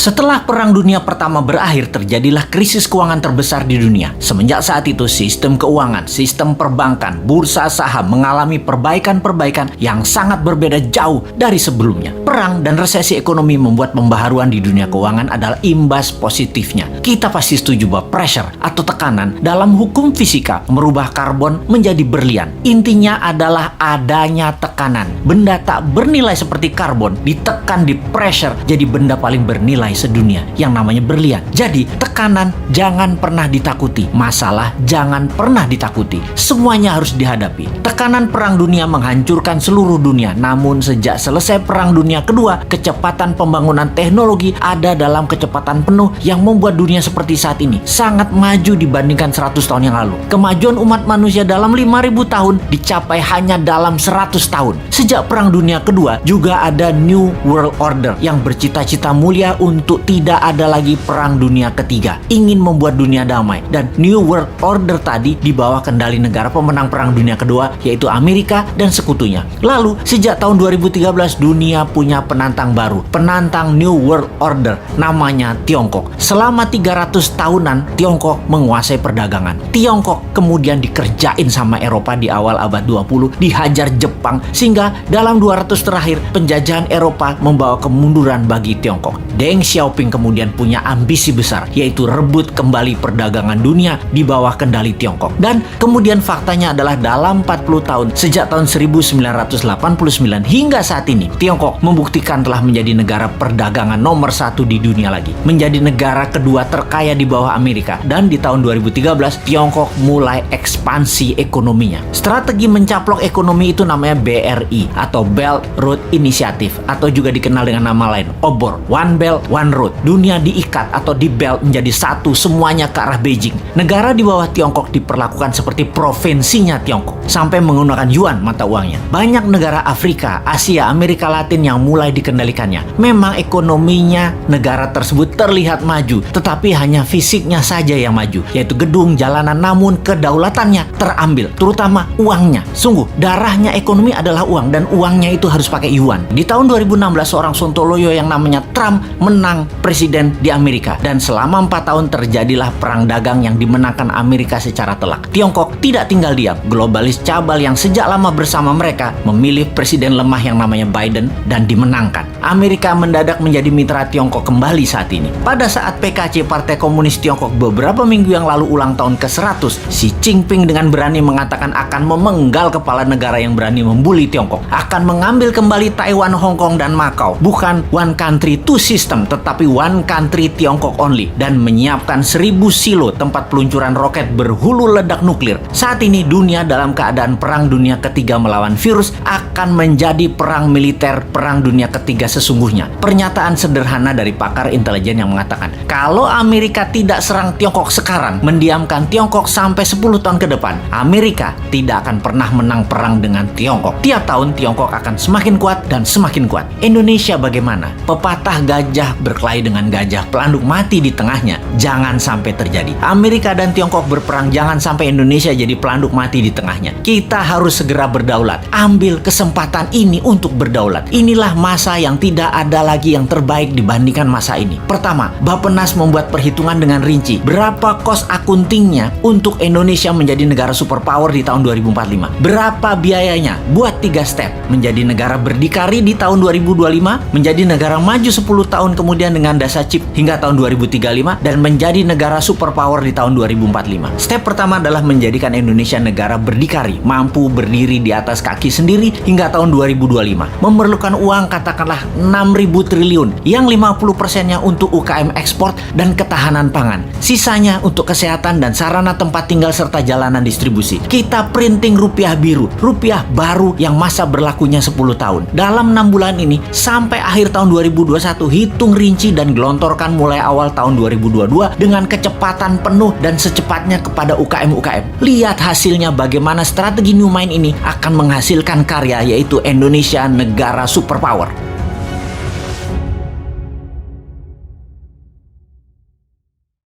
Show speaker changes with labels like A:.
A: Setelah Perang Dunia Pertama berakhir, terjadilah krisis keuangan terbesar di dunia. Semenjak saat itu, sistem keuangan, sistem perbankan, bursa saham mengalami perbaikan-perbaikan yang sangat berbeda jauh dari sebelumnya. Perang dan resesi ekonomi membuat pembaharuan di dunia keuangan adalah imbas positifnya. Kita pasti setuju bahwa pressure atau tekanan dalam hukum fisika merubah karbon menjadi berlian. Intinya adalah adanya tekanan. Benda tak bernilai seperti karbon ditekan di pressure jadi benda paling bernilai sedunia yang namanya berlian. Jadi tekanan jangan pernah ditakuti, masalah jangan pernah ditakuti. Semuanya harus dihadapi. Tekanan Perang Dunia menghancurkan seluruh dunia. Namun sejak selesai Perang Dunia Kedua, kecepatan pembangunan teknologi ada dalam kecepatan penuh yang membuat dunia seperti saat ini sangat maju dibandingkan 100 tahun yang lalu. Kemajuan umat manusia dalam 5.000 tahun dicapai hanya dalam 100 tahun. Sejak Perang Dunia Kedua juga ada New World Order yang bercita-cita mulia untuk tidak ada lagi Perang Dunia Ketiga, ingin membuat dunia damai. Dan New World Order tadi di bawah kendali negara pemenang Perang Dunia Kedua, yaitu Amerika dan sekutunya. Lalu sejak tahun 2013 dunia punya penantang baru, penantang New World Order, namanya Tiongkok. Selama 300 tahunan Tiongkok menguasai perdagangan. Tiongkok kemudian dikerjain sama Eropa di awal abad 20, dihajar Jepang, sehingga dalam 200 terakhir penjajahan Eropa membawa kemunduran bagi Tiongkok. Deng Xiaoping kemudian punya ambisi besar, yaitu rebut kembali perdagangan dunia di bawah kendali Tiongkok. Dan kemudian faktanya adalah dalam 40 tahun, sejak tahun 1989 hingga saat ini, Tiongkok membuktikan telah menjadi negara perdagangan nomor 1 di dunia lagi. Menjadi negara kedua terkaya di bawah Amerika. Dan di tahun 2013, Tiongkok mulai ekspansi ekonominya. Strategi mencaplok ekonomi itu namanya BRI atau Belt Road Initiative, atau juga dikenal dengan nama lain, OBOR, One Belt One Road. Dunia diikat atau di belt menjadi satu, semuanya ke arah Beijing. Negara di bawah Tiongkok diperlakukan seperti provinsinya Tiongkok, sampai menggunakan yuan mata uangnya. Banyak negara Afrika, Asia, Amerika Latin yang mulai dikendalikannya. Memang ekonominya negara tersebut terlihat maju, tetapi hanya fisiknya saja yang maju, yaitu gedung, jalanan, namun kedaulatannya terambil, terutama uangnya. Sungguh, darahnya ekonomi adalah uang, dan uangnya itu harus pakai yuan. Di tahun 2016, seorang sontoloyo yang namanya Trump menang presiden di Amerika, dan selama 4 tahun terjadilah perang dagang yang dimenangkan Amerika secara telak. Tiongkok tidak tinggal diam. Globalis cabal yang sejak lama bersama mereka memilih presiden lemah yang namanya Biden dan dimenangkan. Amerika mendadak menjadi mitra Tiongkok kembali saat ini. Pada saat PKC, Partai Komunis Tiongkok, beberapa minggu yang lalu ulang tahun ke-100, Xi Jinping dengan berani mengatakan akan memenggal kepala negara yang berani membuli Tiongkok, akan mengambil kembali Taiwan, Hong Kong, dan Macau. Bukan one country two system, tetapi one country Tiongkok only, dan menyiapkan 1000 silo tempat peluncuran roket berhulu ledak nuklir. Saat ini dunia dalam keadaan Perang Dunia Ketiga melawan virus akan menjadi perang militer Perang Dunia Ketiga sesungguhnya. Pernyataan sederhana dari pakar intelijen yang mengatakan, kalau Amerika tidak serang Tiongkok sekarang, mendiamkan Tiongkok sampai 10 tahun ke depan, Amerika tidak akan pernah menang perang dengan Tiongkok. Tiap tahun Tiongkok akan semakin kuat dan semakin kuat. Indonesia bagaimana? Pepatah gajah berkelahi dengan gajah, pelanduk mati di tengahnya. Jangan sampai terjadi. Amerika dan Tiongkok berperang, jangan sampai Indonesia jadi pelanduk mati di tengahnya. Kita harus segera berdaulat. Ambil kesempatan ini untuk berdaulat. Inilah masa yang tidak ada lagi yang terbaik dibandingkan masa ini. Pertama, Bappenas membuat perhitungan dengan rinci. Berapa cost accountingnya untuk Indonesia menjadi negara superpower di tahun 2045? Berapa biayanya? Buat 3 step. Menjadi negara berdikari di tahun 2025, menjadi negara maju 10 tahun kemudian dengan dasa chip hingga tahun 2035, dan menjadi negara superpower di tahun 2045. Step pertama adalah menjadikan Indonesia negara berdikari, mampu berdiri di atas kaki sendiri hingga tahun 2025. Memerlukan uang katakanlah 6.000 triliun, yang 50%-nya untuk UKM ekspor dan ketahanan pangan. Sisanya untuk kesehatan dan sarana tempat tinggal serta jalanan distribusi. Kita printing rupiah biru, rupiah baru yang masa berlakunya 10 tahun. Dalam 6 bulan ini sampai akhir tahun 2021, hitung rinci dan gelontorkan mulai awal tahun 2022 dengan kecepatan penuh dan secepatnya kepada UKM-UKM. Lihat hasilnya bagaimana strategi New Mind ini akan menghasilkan karya, yaitu Indonesia negara superpower.